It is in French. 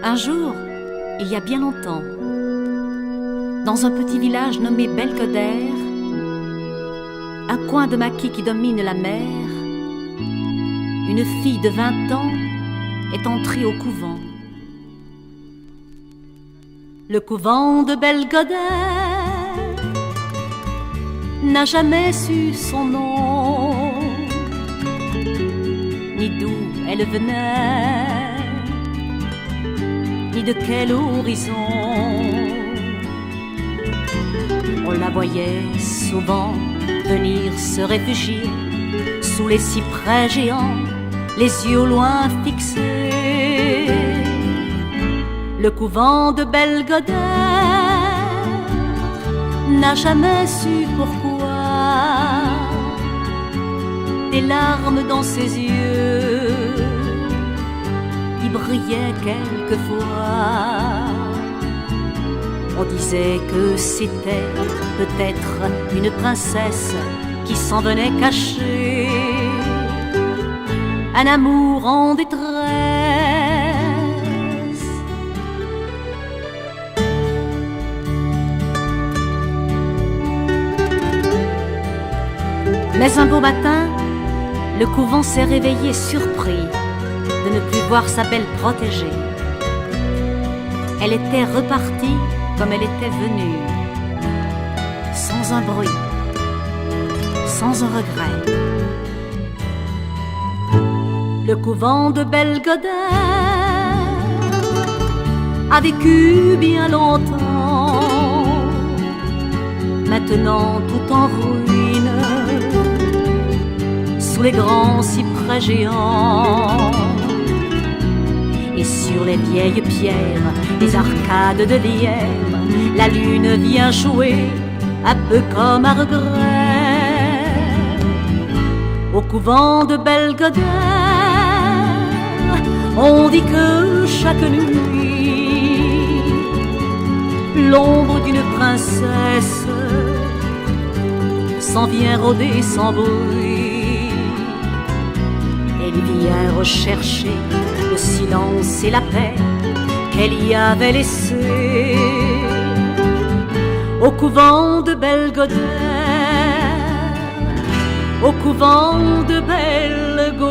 Un jour, il y a bien longtemps, dans un petit village nommé Belgodère, un coin de maquis qui domine la mer, une fille de 20 ans est entrée au couvent. Le couvent de Belgodère n'a jamais su son nom, ni d'où elle venait, ni de quel horizon. On la voyait souvent venir se réfugier sous les cyprès géants, les yeux au loin fixés. Le couvent de Belgodère n'a jamais su pourquoi des larmes dans ses yeux qui brillaient quelquefois. On disait que c'était peut-être une princesse qui s'en venait cacher un amour en détresse. Mais un beau matin, le couvent s'est réveillé surpris de ne plus voir sa belle protégée. Elle était repartie comme elle était venue, sans un bruit, sans un regret. Le couvent de Belgodère a vécu bien longtemps, maintenant tout en ruine, sous les grands cyprès géants. Et sur les vieilles pierres, les arcades de lierre, la lune vient jouer un peu comme à regret. Au couvent de Belgodère, on dit que chaque nuit, l'ombre d'une princesse s'en vient rôder sans bruit. Elle vient rechercher le silence et la paix qu'elle y avait laissé au couvent de Belgodère, au couvent de Belgodère.